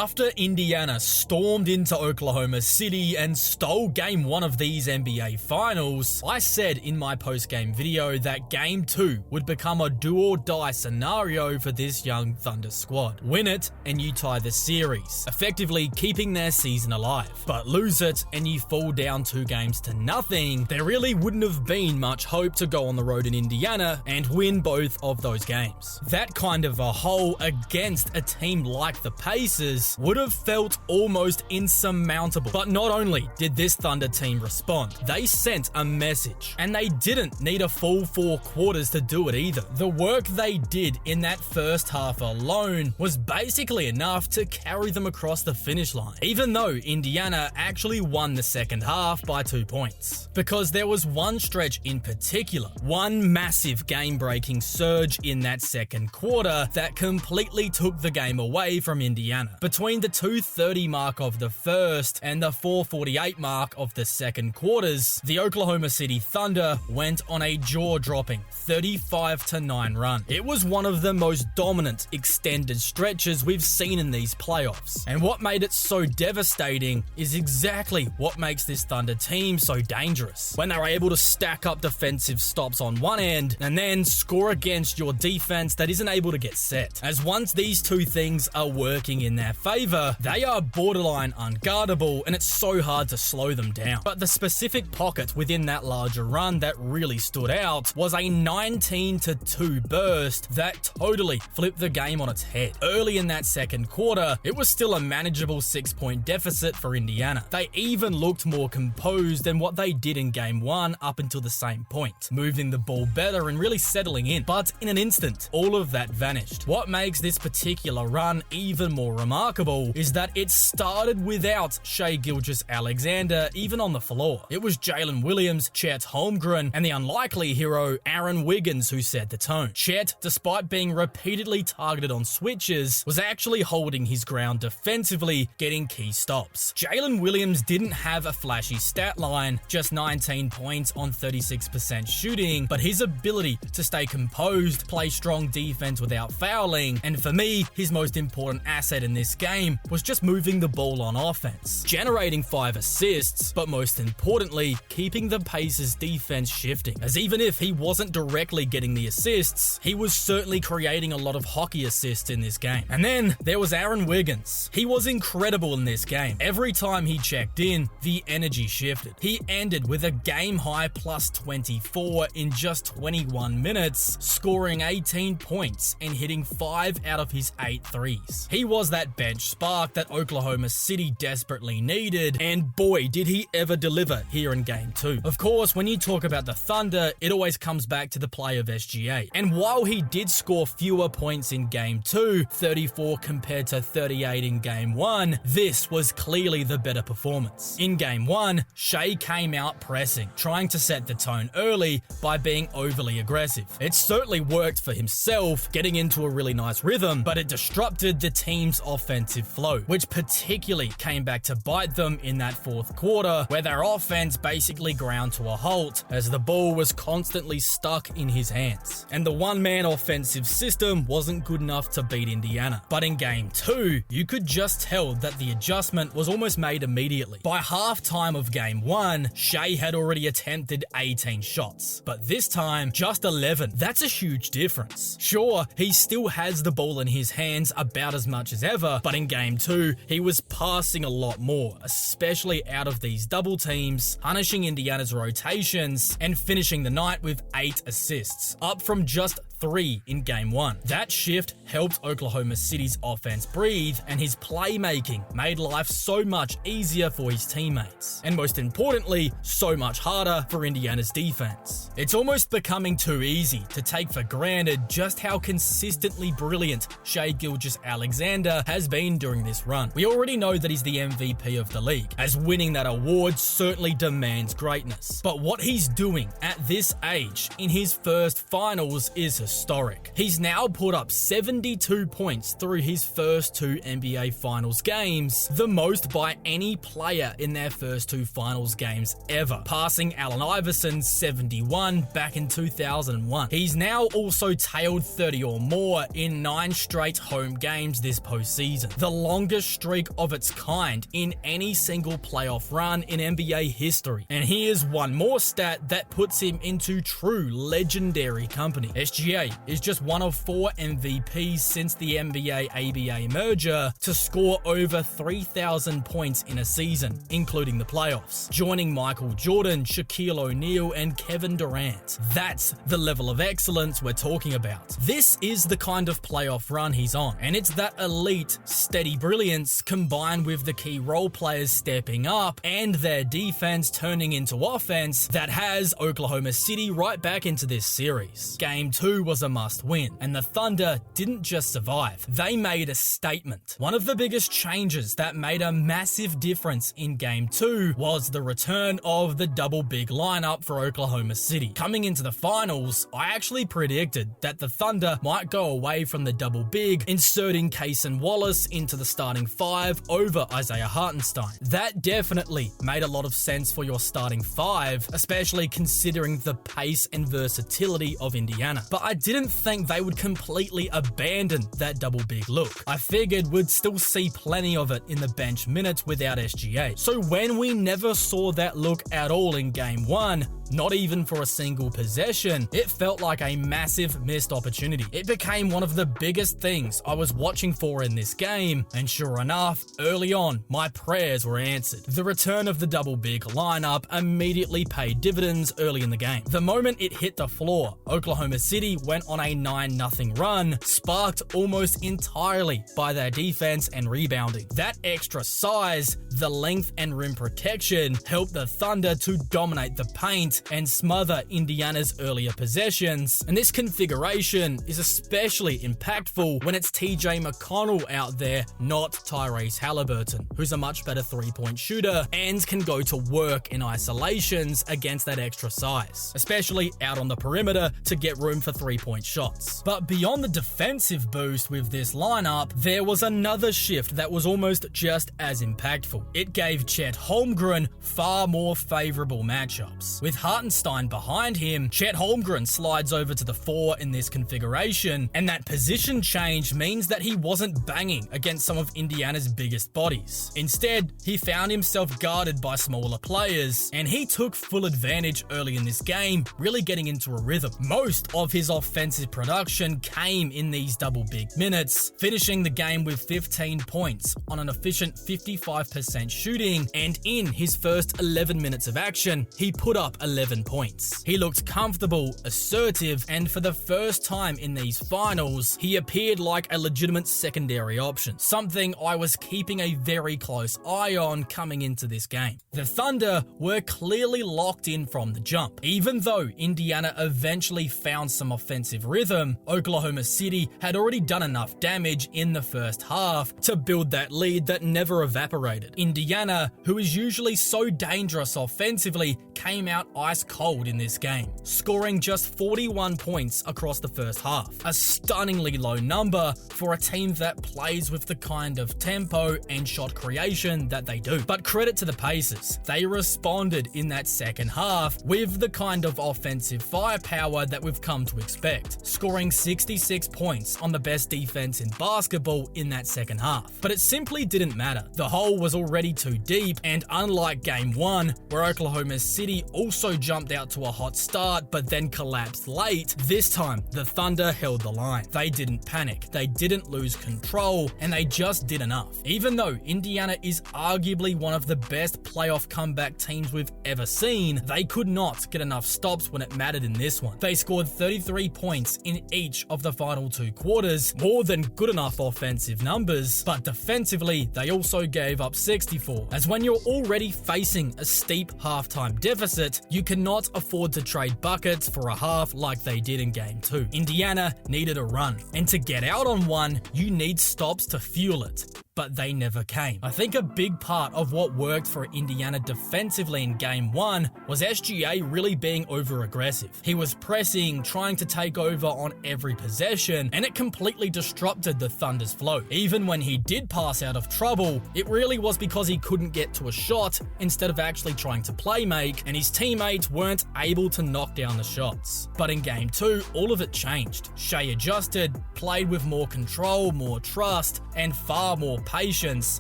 After Indiana stormed into Oklahoma City and stole Game 1 of these NBA Finals, I said in my post-game video that Game 2 would become a do-or-die scenario for this young Thunder squad. Win it and you tie the series, effectively keeping their season alive. But lose it and you fall down 2-0, there really wouldn't have been much hope to go on the road in Indiana and win both of those games. That kind of a hole against a team like the Pacers would have felt almost insurmountable. But not only did this Thunder team respond, they sent a message, and they didn't need a full 4 quarters to do it either. The work they did in that first half alone was basically enough to carry them across the finish line, even though Indiana actually won the second half by 2 points. Because there was one stretch in particular, one massive game-breaking surge in that second quarter that completely took the game away from Indiana. Between the 2:30 mark of the first and the 4:48 mark of the second quarters, the Oklahoma City Thunder went on a jaw-dropping 35-9 run. It was one of the most dominant extended stretches we've seen in these playoffs. And what made it so devastating is exactly what makes this Thunder team so dangerous. When they're able to stack up defensive stops on one end and then score against your defense that isn't able to get set. As once these two things are working in their favor, they are borderline unguardable and it's so hard to slow them down. But the specific pocket within that larger run that really stood out was a 19-2 burst that totally flipped the game on its head. Early in that second quarter, it was still a manageable 6-point deficit for Indiana. They even looked more composed than what they did in Game 1 up until the same point, moving the ball better and really settling in. But in an instant, all of that vanished. What makes this particular run even more remarkable is that it started without Shai Gilgeous-Alexander even on the floor. It was Jalen Williams, Chet Holmgren, and the unlikely hero Aaron Wiggins who set the tone. Chet, despite being repeatedly targeted on switches, was actually holding his ground defensively, getting key stops. Jalen Williams didn't have a flashy stat line, just 19 points on 36% shooting, but his ability to stay composed, play strong defense without fouling, and for me, his most important asset in this game was just moving the ball on offense, generating 5 assists, but most importantly, keeping the Pacers defense shifting, as even if he wasn't directly getting the assists, he was certainly creating a lot of hockey assists in this game. And then there was Aaron Wiggins. He was incredible in this game. Every time he checked in, the energy shifted. He ended with a game-high plus 24 in just 21 minutes, scoring 18 points and hitting 5 out of his 8 threes. He was that bench spark that Oklahoma City desperately needed, and boy, did he ever deliver here in Game 2. Of course, when you talk about the Thunder, it always comes back to the play of SGA. And while he did score fewer points in Game 2, 34 compared to 38 in Game 1, this was clearly the better performance. In Game 1, Shai came out pressing, trying to set the tone early by being overly aggressive. It certainly worked for himself, getting into a really nice rhythm, but it disrupted the team's offensive flow, which particularly came back to bite them in that fourth quarter, where their offense basically ground to a halt as the ball was constantly stuck in his hands. And the one-man offensive system wasn't good enough to beat Indiana. But in Game 2, you could just tell that the adjustment was almost made immediately. By halftime of Game 1, Shai had already attempted 18 shots, but this time, just 11. That's a huge difference. Sure, he still has the ball in his hands about as much as ever, but in Game 2, he was passing a lot more, especially out of these double teams, punishing Indiana's rotations, and finishing the night with 8 assists, up from just 3 in Game 1. That shift helped Oklahoma City's offense breathe, and his playmaking made life so much easier for his teammates. And most importantly, so much harder for Indiana's defense. It's almost becoming too easy to take for granted just how consistently brilliant Shai Gilgeous-Alexander has been during this run. We already know that he's the MVP of the league, as winning that award certainly demands greatness. But what he's doing at this age in his first finals is historic. He's now put up 72 points through his first 2 NBA Finals games, the most by any player in their first 2 Finals games ever, passing Allen Iverson's 71 back in 2001. He's now also tailed 30 or more in 9 straight home games this postseason, the longest streak of its kind in any single playoff run in NBA history. And here's one more stat that puts him into true legendary company. SGA is just one of 4 MVPs since the NBA-ABA merger to score over 3,000 points in a season, including the playoffs, joining Michael Jordan, Shaquille O'Neal, and Kevin Durant. That's the level of excellence we're talking about. This is the kind of playoff run he's on, and it's that elite, steady brilliance combined with the key role players stepping up and their defense turning into offense that has Oklahoma City right back into this series. Game 2 was a must-win, and the Thunder didn't just survive, they made a statement. One of the biggest changes that made a massive difference in Game 2 was the return of the double big lineup for Oklahoma City. Coming into the finals, I actually predicted that the Thunder might go away from the double big, inserting Cason Wallace into the starting 5 over Isaiah Hartenstein. That definitely made a lot of sense for your starting 5, especially considering the pace and versatility of Indiana. But I didn't think they would completely abandon that double big look. I figured we'd still see plenty of it in the bench minutes without SGA. So when we never saw that look at all in Game 1, not even for a single possession, it felt like a massive missed opportunity. It became one of the biggest things I was watching for in this game, and sure enough, early on, my prayers were answered. The return of the double big lineup immediately paid dividends early in the game. The moment it hit the floor, Oklahoma City went on a 9-0 run, sparked almost entirely by their defense and rebounding. That extra size, the length and rim protection helped the Thunder to dominate the paint and smother Indiana's earlier possessions, and this configuration is especially impactful when it's TJ McConnell out there, not Tyrese Halliburton, who's a much better 3-point shooter and can go to work in isolations against that extra size, especially out on the perimeter to get room for 3-point shots. But beyond the defensive boost with this lineup, there was another shift that was almost just as impactful. It gave Chet Holmgren far more favorable matchups. With Hartenstein behind him, Chet Holmgren slides over to the 4 in this configuration, and that position change means that he wasn't banging against some of Indiana's biggest bodies. Instead, he found himself guarded by smaller players, and he took full advantage early in this game, really getting into a rhythm. Most of his offensive production came in these double big minutes, finishing the game with 15 points on an efficient 55% shooting, and in his first 11 minutes of action, he put up 11 points. He looked comfortable, assertive, and for the first time in these finals, he appeared like a legitimate secondary option, something I was keeping a very close eye on coming into this game. The Thunder were clearly locked in from the jump. Even though Indiana eventually found some offensive rhythm, Oklahoma City had already done enough damage in the first half to build that lead that never evaporated. Indiana, who is usually so dangerous offensively, came out ice cold in this game, scoring just 41 points across the first half. A stunningly low number for a team that plays with the kind of tempo and shot creation that they do. But credit to the Pacers, they responded in that second half with the kind of offensive firepower that we've come to expect, scoring 66 points on the best defense in basketball in that second half. But it simply didn't matter. The hole was already too deep, and unlike Game 1, where Oklahoma City also jumped out to a hot start but then collapsed late, this time the Thunder held the line. They didn't panic, they didn't lose control, and they just did enough. Even though Indiana is arguably one of the best playoff comeback teams we've ever seen, they could not get enough stops when it mattered in this one. They scored 33 points in each of the final 2 quarters, more than good enough offensive numbers, but defensively they also gave up 64, as when you're already facing a steep halftime deficit, you cannot afford to trade buckets for a half like they did in Game 2. Indiana needed a run, and to get out on one, you need stops to fuel it. But but they never came. I think a big part of what worked for Indiana defensively in Game 1 was SGA really being over-aggressive. He was pressing, trying to take over on every possession, and it completely disrupted the Thunder's flow. Even when he did pass out of trouble, it really was because he couldn't get to a shot instead of actually trying to play make, and his teammates weren't able to knock down the shots. But in Game 2, all of it changed. Shai adjusted, played with more control, more trust, and far more patience,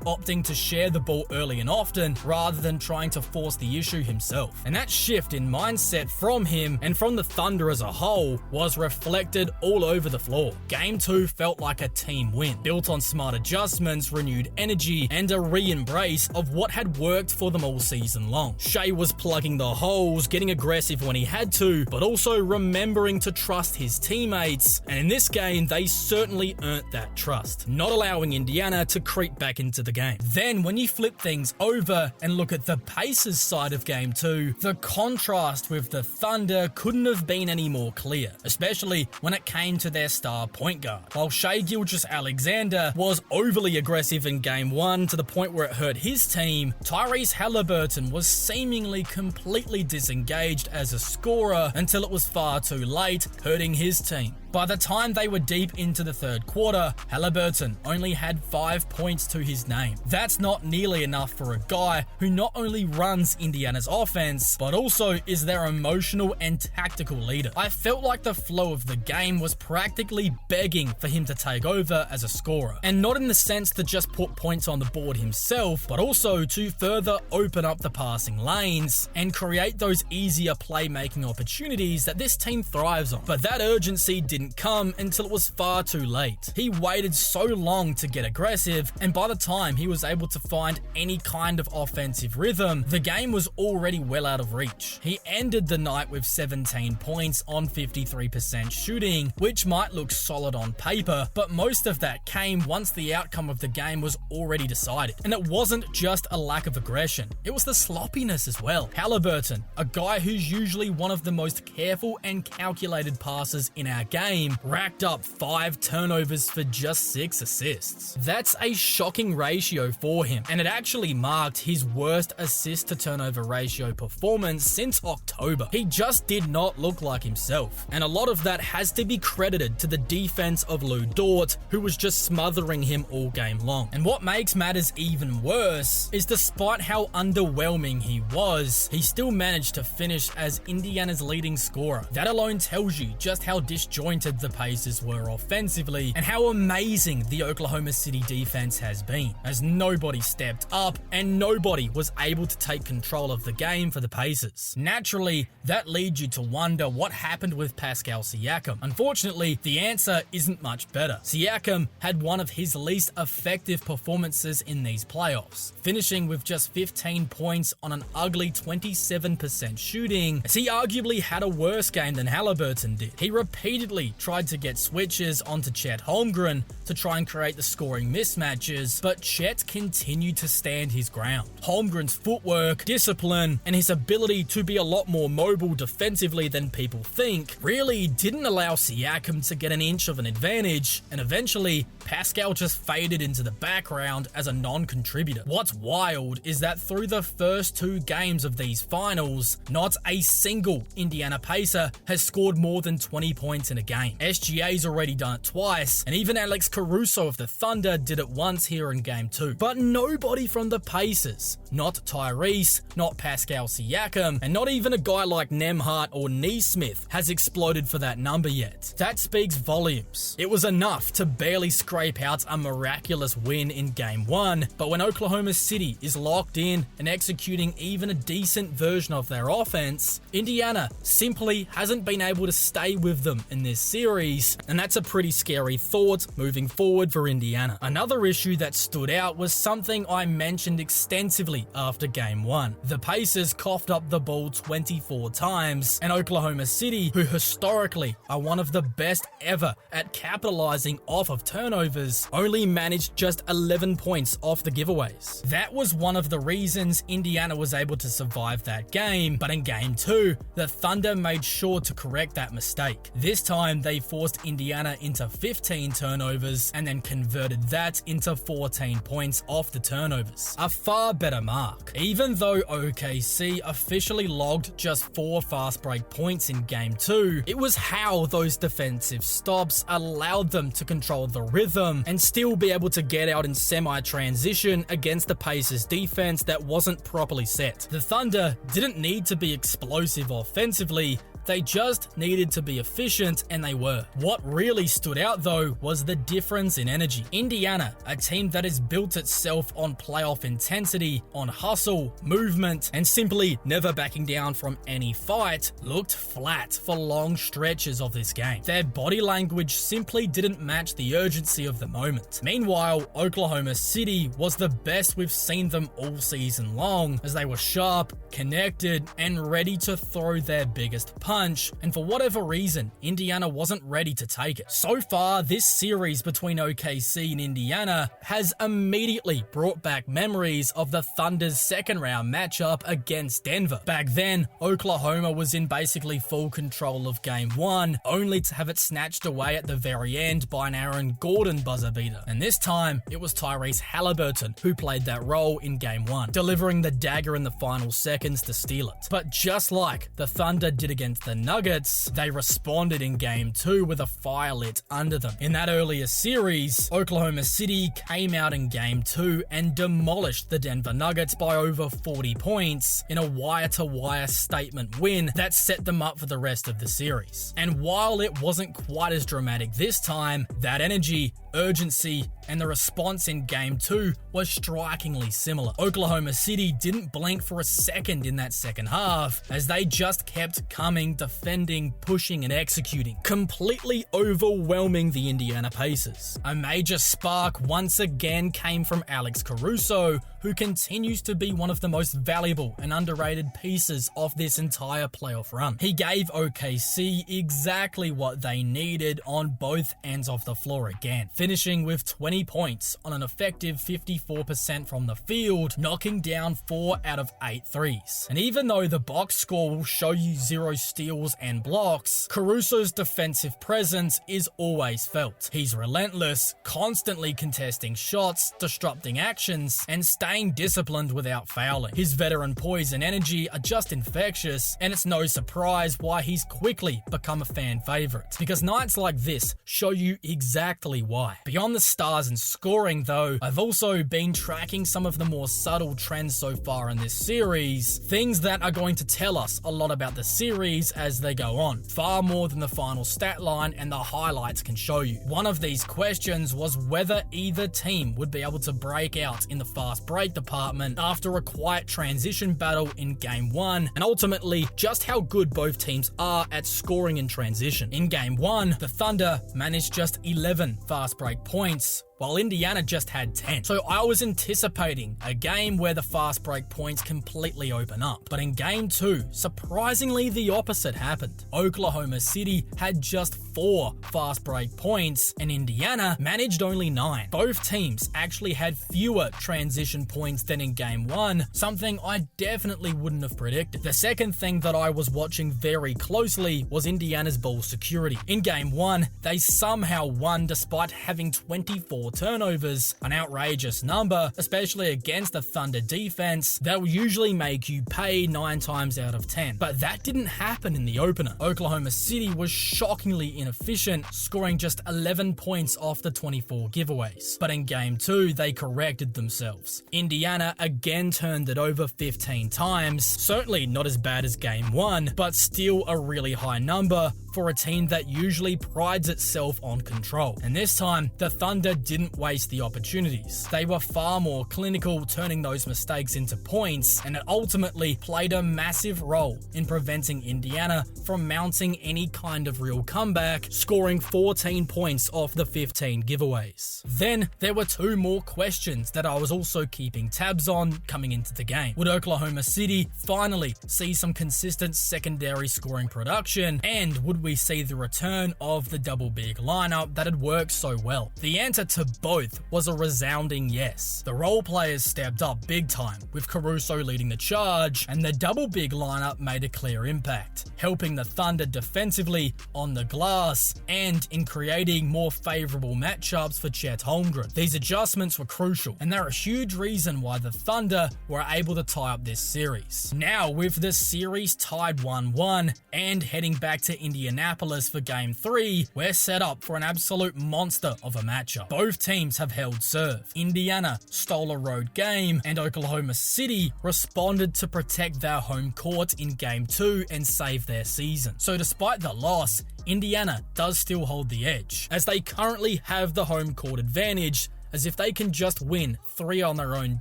opting to share the ball early and often rather than trying to force the issue himself. And that shift in mindset from him and from the Thunder as a whole was reflected all over the floor. Game 2 felt like a team win, built on smart adjustments, renewed energy, and a re-embrace of what had worked for them all season long. Shai was plugging the holes, getting aggressive when he had to, but also remembering to trust his teammates, and in this game, they certainly earned that trust, not allowing Indiana to creep back into the game. Then, when you flip things over and look at the Pacers side of Game 2, the contrast with the Thunder couldn't have been any more clear, especially when it came to their star point guard. While Shai Gilgeous-Alexander was overly aggressive in Game 1 to the point where it hurt his team, Tyrese Haliburton was seemingly completely disengaged as a scorer until it was far too late, hurting his team. By the time they were deep into the third quarter, Haliburton only had 5 points to his name. That's not nearly enough for a guy who not only runs Indiana's offense, but also is their emotional and tactical leader. I felt like the flow of the game was practically begging for him to take over as a scorer. And not in the sense to just put points on the board himself, but also to further open up the passing lanes and create those easier playmaking opportunities that this team thrives on. But that urgency didn't come until it was far too late. He waited so long to get aggressive, and by the time he was able to find any kind of offensive rhythm, the game was already well out of reach. He ended the night with 17 points on 53% shooting, which might look solid on paper, but most of that came once the outcome of the game was already decided. And it wasn't just a lack of aggression, it was the sloppiness as well. Haliburton, a guy who's usually one of the most careful and calculated passers in our game, racked up 5 turnovers for just 6 assists. That's a shocking ratio for him, and it actually marked his worst assist to turnover ratio performance since October. He just did not look like himself, and a lot of that has to be credited to the defense of Lou Dort, who was just smothering him all game long. And what makes matters even worse is despite how underwhelming he was, he still managed to finish as Indiana's leading scorer. That alone tells you just how disjointed the Pacers were offensively and how amazing the Oklahoma City defense has been, as nobody stepped up and nobody was able to take control of the game for the Pacers. Naturally, that leads you to wonder what happened with Pascal Siakam. Unfortunately, the answer isn't much better. Siakam had one of his least effective performances in these playoffs, finishing with just 15 points on an ugly 27% shooting, as he arguably had a worse game than Haliburton did. He repeatedly tried to get switches onto Chet Holmgren to try and create the scoring mismatches, but Chet continued to stand his ground. Holmgren's footwork, discipline, and his ability to be a lot more mobile defensively than people think really didn't allow Siakam to get an inch of an advantage, and eventually Pascal just faded into the background as a non-contributor. What's wild is that through the first 2 games of these finals, not a single Indiana Pacer has scored more than 20 points in a game. SGA's already done it twice, and even Alex Caruso of the Thunder did it once here in Game 2. But nobody from the Pacers, not Tyrese, not Pascal Siakam, and not even a guy like Nembhard or Nesmith has exploded for that number yet. That speaks volumes. It was enough to barely scrape out a miraculous win in Game 1, but when Oklahoma City is locked in and executing even a decent version of their offense, Indiana simply hasn't been able to stay with them in this series, and that's a pretty scary thought moving forward for Indiana. Another issue that stood out was something I mentioned extensively after Game 1. The Pacers coughed up the ball 24 times, and Oklahoma City, who historically are one of the best ever at capitalizing off of turnovers, only managed just 11 points off the giveaways. That was one of the reasons Indiana was able to survive that game, but in Game 2, the Thunder made sure to correct that mistake. This time, when they forced Indiana into 15 turnovers and then converted that into 14 points off the turnovers. A far better mark. Even though OKC officially logged just 4 fast break points in Game 2, it was how those defensive stops allowed them to control the rhythm and still be able to get out in semi-transition against the Pacers defense that wasn't properly set. The Thunder didn't need to be explosive offensively, they just needed to be efficient, and they were. What really stood out though was the difference in energy. Indiana, a team that has built itself on playoff intensity, on hustle, movement, and simply never backing down from any fight, looked flat for long stretches of this game. Their body language simply didn't match the urgency of the moment. Meanwhile, Oklahoma City was the best we've seen them all season long, as they were sharp, connected, and ready to throw their biggest punch, and for whatever reason, Indiana wasn't ready to take it. So far, this series between OKC and Indiana has immediately brought back memories of the Thunder's second round matchup against Denver. Back then, Oklahoma was in basically full control of Game 1, only to have it snatched away at the very end by an Aaron Gordon buzzer beater. And this time, it was Tyrese Halliburton who played that role in Game 1, delivering the dagger in the final seconds to steal it. But just like the Thunder did against the Nuggets, they responded in Game 2 with a fire lit under them. In that earlier series, Oklahoma City came out in Game 2 and demolished the Denver Nuggets by over 40 points in a wire-to-wire statement win that set them up for the rest of the series. And while it wasn't quite as dramatic this time, that energy, urgency, and the response in Game 2 was strikingly similar. Oklahoma City didn't blink for a second in that second half, as they just kept coming, defending, pushing, and executing, completely overwhelming the Indiana Pacers. A major spark once again came from Alex Caruso, who continues to be one of the most valuable and underrated pieces of this entire playoff run. He gave OKC exactly what they needed on both ends of the floor again, finishing with 20 points on an effective 54% from the field, knocking down 4 out of 8 threes. And even though the box score will show you 0 steals and blocks, Caruso's defensive presence is always felt. He's relentless, constantly contesting shots, disrupting actions, and staying disciplined without fouling. His veteran poise and energy are just infectious, and it's no surprise why he's quickly become a fan favorite, because nights like this show you exactly why. Beyond the stars and scoring though, I've also been tracking some of the more subtle trends so far in this series, things that are going to tell us a lot about the series as they go on, far more than the final stat line and the highlights can show you. One of these questions was whether either team would be able to break out in the fast break department after a quiet transition battle in Game 1, and ultimately just how good both teams are at scoring in transition. In Game 1, the Thunder managed just 11 fast break points, while Indiana just had 10. So I was anticipating a game where the fast break points completely open up. But in Game 2, surprisingly the opposite happened. Oklahoma City had just 4 fast break points, and Indiana managed only 9. Both teams actually had fewer transition points than in Game 1, something I definitely wouldn't have predicted. The second thing that I was watching very closely was Indiana's ball security. In Game 1, they somehow won despite having 24 turnovers, an outrageous number, especially against the Thunder defense that will usually make you pay 9 times out of 10. But that didn't happen in the opener. Oklahoma City was shockingly inefficient, scoring just 11 points off the 24 giveaways. But in Game 2, they corrected themselves. Indiana again turned it over 15 times, certainly not as bad as Game 1, but still a really high number for a team that usually prides itself on control. And this time, the Thunder didn't waste the opportunities. They were far more clinical, turning those mistakes into points, and it ultimately played a massive role in preventing Indiana from mounting any kind of real comeback, scoring 14 points off the 15 giveaways. Then, there were 2 more questions that I was also keeping tabs on coming into the game. Would Oklahoma City finally see some consistent secondary scoring production, and would we we see the return of the double big lineup that had worked so well? The answer to both was a resounding yes. The role players stepped up big time, with Caruso leading the charge, and the double big lineup made a clear impact, helping the Thunder defensively, on the glass, and in creating more favourable matchups for Chet Holmgren. These adjustments were crucial, and they're a huge reason why the Thunder were able to tie up this series. Now, with the series tied 1-1 and heading back to Indianapolis for Game 3, we're set up for an absolute monster of a matchup. Both teams have held serve. Indiana stole a road game, and Oklahoma City responded to protect their home court in Game 2 and save their season. So despite the loss, Indiana does still hold the edge, as they currently have the home court advantage, as if they can just win 3 on their own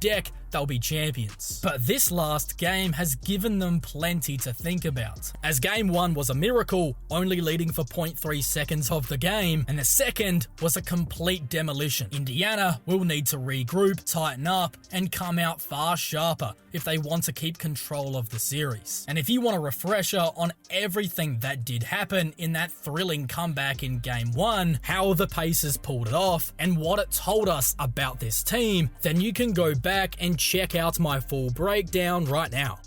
deck, they'll be champions. But this last game has given them plenty to think about, as Game 1 was a miracle, only leading for 0.3 seconds of the game, and the second was a complete demolition. Indiana will need to regroup, tighten up, and come out far sharper if they want to keep control of the series. And if you want a refresher on everything that did happen in that thrilling comeback in Game 1, how the Pacers pulled it off, and what it told us about this team, then you can go back and check out my full breakdown right now.